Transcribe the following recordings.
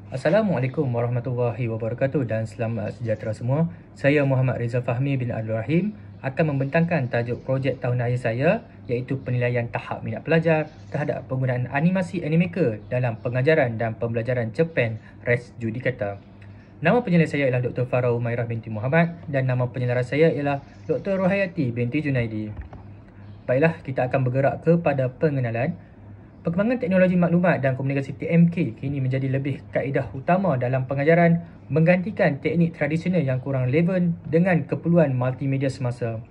Assalamualaikum warahmatullahi wabarakatuh dan selamat sejahtera semua. Saya Muhammad Rizal Fahmi bin Abdul Rahim akan membentangkan tajuk projek tahun akhir saya iaitu penilaian tahap minat pelajar terhadap penggunaan animasi Animaker dalam pengajaran dan pembelajaran cerpen Res Judikata. Nama penyelidik saya ialah Dr. Farah Umairah binti Muhammad dan nama penyelidik saya ialah Dr. Rohayati binti Junaidi. Baiklah, kita akan bergerak kepada pengenalan. Perkembangan teknologi maklumat dan komunikasi TMK kini menjadi lebih kaedah utama dalam pengajaran, menggantikan teknik tradisional yang kurang relevan dengan keperluan multimedia semasa.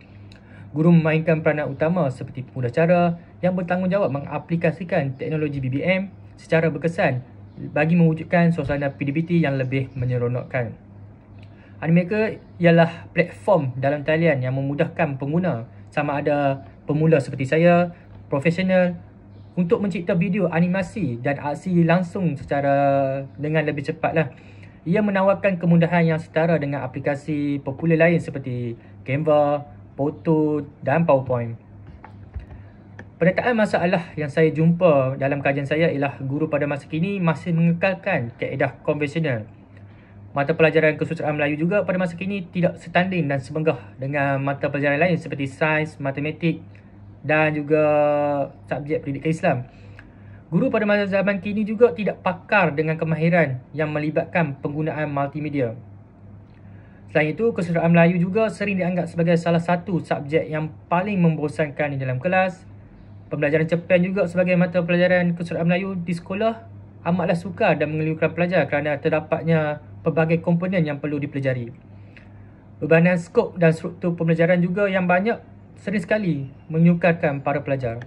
Guru memainkan peranan utama seperti pemudah cara yang bertanggungjawab mengaplikasikan teknologi BBM secara berkesan bagi mewujudkan suasana PDBT yang lebih menyeronokkan. Animaker ialah platform dalam talian yang memudahkan pengguna sama ada pemula seperti saya, profesional, untuk mencipta video animasi dan aksi langsung dengan lebih cepatlah. Ia menawarkan kemudahan yang setara dengan aplikasi popular lain seperti Canva, Photo dan PowerPoint. Penataan masalah yang saya jumpa dalam kajian saya ialah guru pada masa kini masih mengekalkan kaedah konvensional. Mata pelajaran kesusastraan Melayu juga pada masa kini tidak setanding dan semenggah dengan mata pelajaran lain seperti sains, matematik dan juga subjek pendidikan Islam. Guru pada masa zaman kini juga tidak pakar dengan kemahiran yang melibatkan penggunaan multimedia. Selain itu, kesusastraan Melayu juga sering dianggap sebagai salah satu subjek yang paling membosankan di dalam kelas. Pembelajaran cerpen juga sebagai mata pelajaran kesusastraan Melayu di sekolah amatlah sukar dan mengelirukan pelajar kerana terdapatnya pelbagai komponen yang perlu dipelajari. Bebanan skop dan struktur pembelajaran juga yang banyak sering sekali menyukarkan para pelajar.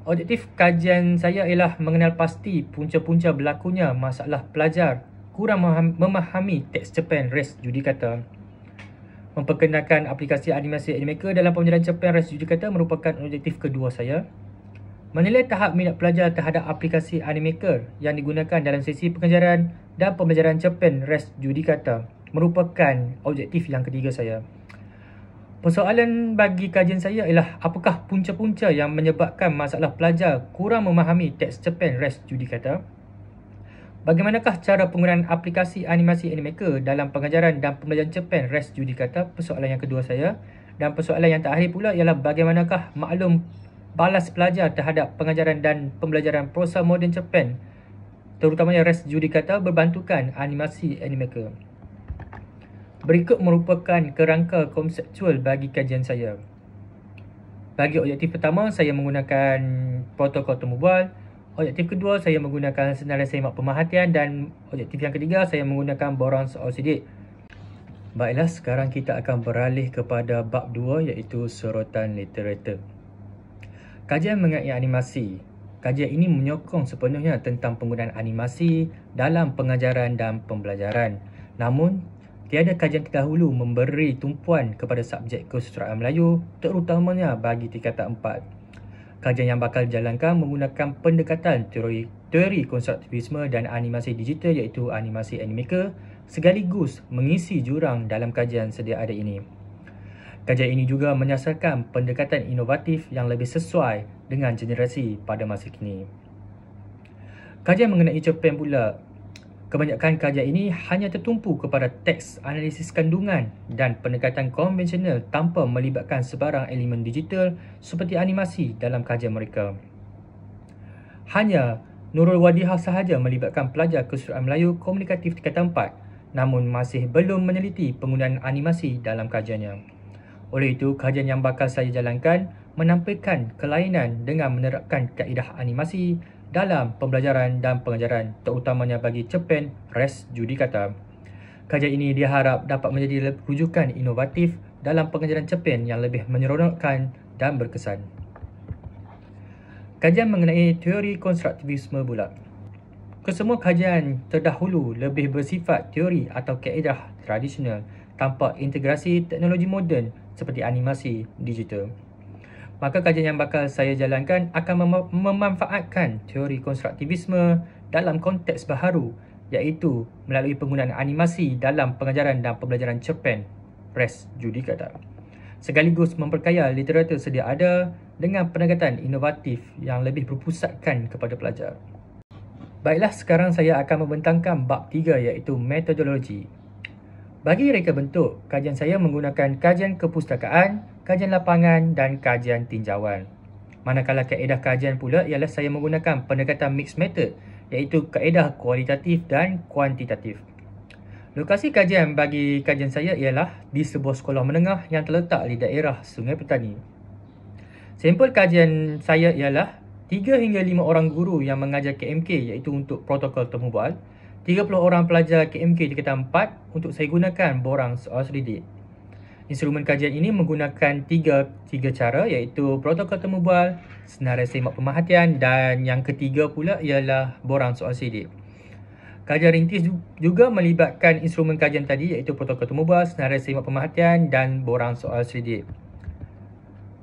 Objektif kajian saya ialah mengenal pasti punca-punca berlakunya masalah pelajar kurang memahami teks cerpen Res Judikata. Memperkenalkan aplikasi animasi Animaker dalam pembelajaran cerpen Res Judikata merupakan objektif kedua saya. Menilai tahap minat pelajar terhadap aplikasi Animaker yang digunakan dalam sesi pengajaran dan pembelajaran cerpen Res Judikata merupakan objektif yang ketiga saya. Persoalan bagi kajian saya ialah apakah punca-punca yang menyebabkan masalah pelajar kurang memahami teks cerpen Res Judikata? Bagaimanakah cara penggunaan aplikasi animasi Animaker dalam pengajaran dan pembelajaran cerpen Res Judikata? Persoalan yang kedua saya. Dan persoalan yang terakhir pula ialah bagaimanakah maklum balas pelajar terhadap pengajaran dan pembelajaran prosa moden cerpen, terutamanya Res Judikata berbantukan animasi Animaker. Berikut merupakan kerangka konseptual bagi kajian saya. Bagi objektif pertama, saya menggunakan protokol temu bual. Objektif kedua, saya menggunakan senarai semak pemerhatian. Dan objektif yang ketiga, saya menggunakan borang soal sidik. Baiklah, sekarang kita akan beralih kepada bab 2 iaitu sorotan literatur. Kajian mengenai animasi. Kajian ini menyokong sepenuhnya tentang penggunaan animasi dalam pengajaran dan pembelajaran. Namun, tiada kajian terdahulu memberi tumpuan kepada subjek kesusastraan Melayu, terutamanya bagi tingkatan 4. Kajian yang bakal dijalankan menggunakan pendekatan teori konstruktivisme dan animasi digital iaitu animasi Animaker, sekaligus mengisi jurang dalam kajian sedia ada ini. Kajian ini juga menyasarkan pendekatan inovatif yang lebih sesuai dengan generasi pada masa kini. Kajian mengenai cerpen pula. Kebanyakan kajian ini hanya tertumpu kepada teks analisis kandungan dan pendekatan konvensional tanpa melibatkan sebarang elemen digital seperti animasi dalam kajian mereka. Hanya Nurul Wadihah sahaja melibatkan pelajar kesusastraan Melayu komunikatif tingkatan 4, namun masih belum meneliti penggunaan animasi dalam kajiannya. Oleh itu, kajian yang bakal saya jalankan menampilkan kelainan dengan menerapkan kaedah animasi dalam pembelajaran dan pengajaran, terutamanya bagi cerpen Res Judikata. Kajian ini diharap dapat menjadi rujukan inovatif dalam pengajaran cerpen yang lebih menyeronokkan dan berkesan. Kajian mengenai teori konstruktivisme pula. Kesemua kajian terdahulu lebih bersifat teori atau kaedah tradisional tanpa integrasi teknologi moden seperti animasi digital. Maka kajian yang bakal saya jalankan akan memanfaatkan teori konstruktivisme dalam konteks baharu, iaitu melalui penggunaan animasi dalam pengajaran dan pembelajaran cerpen Res Judikata. Sekaligus memperkaya literatur sedia ada dengan pendekatan inovatif yang lebih berpusatkan kepada pelajar. Baiklah, sekarang saya akan membentangkan bab 3 iaitu metodologi. Bagi reka bentuk, kajian saya menggunakan kajian kepustakaan, kajian lapangan dan kajian tinjauan. Manakala kaedah kajian pula ialah saya menggunakan pendekatan mixed method iaitu kaedah kualitatif dan kuantitatif. Lokasi kajian bagi kajian saya ialah di sebuah sekolah menengah yang terletak di daerah Sungai Petani. Sampel kajian saya ialah 3 hingga 5 orang guru yang mengajar KMK iaitu untuk protokol temu bual, 30 orang pelajar KMK tingkatan 4 untuk saya gunakan borang soal selidik. Instrumen kajian ini menggunakan tiga cara iaitu protokol temu bual, senarai semak pemerhatian dan yang ketiga pula ialah borang soal selidik. Kajian rintis juga melibatkan instrumen kajian tadi iaitu protokol temu bual, senarai semak pemerhatian dan borang soal selidik.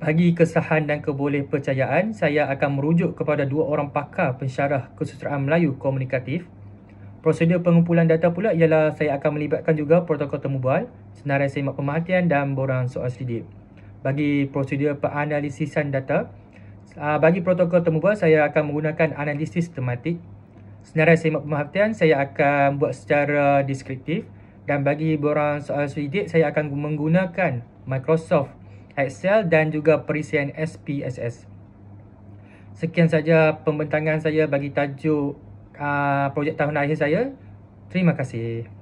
Bagi kesahan dan kebolehpercayaan, saya akan merujuk kepada 2 orang pakar pensyarah kesusastraan Melayu komunikatif. Prosedur pengumpulan data pula ialah saya akan melibatkan juga protokol temu bual, senarai semak pemerhatian dan borang soal selidik. Bagi prosedur penganalisisan data, bagi protokol temu bual saya akan menggunakan analisis tematik. Senarai semak pemerhatian saya akan buat secara deskriptif dan bagi borang soal selidik saya akan menggunakan Microsoft Excel dan juga perisian SPSS. Sekian saja pembentangan saya bagi tajuk projek tahun akhir saya. Terima kasih.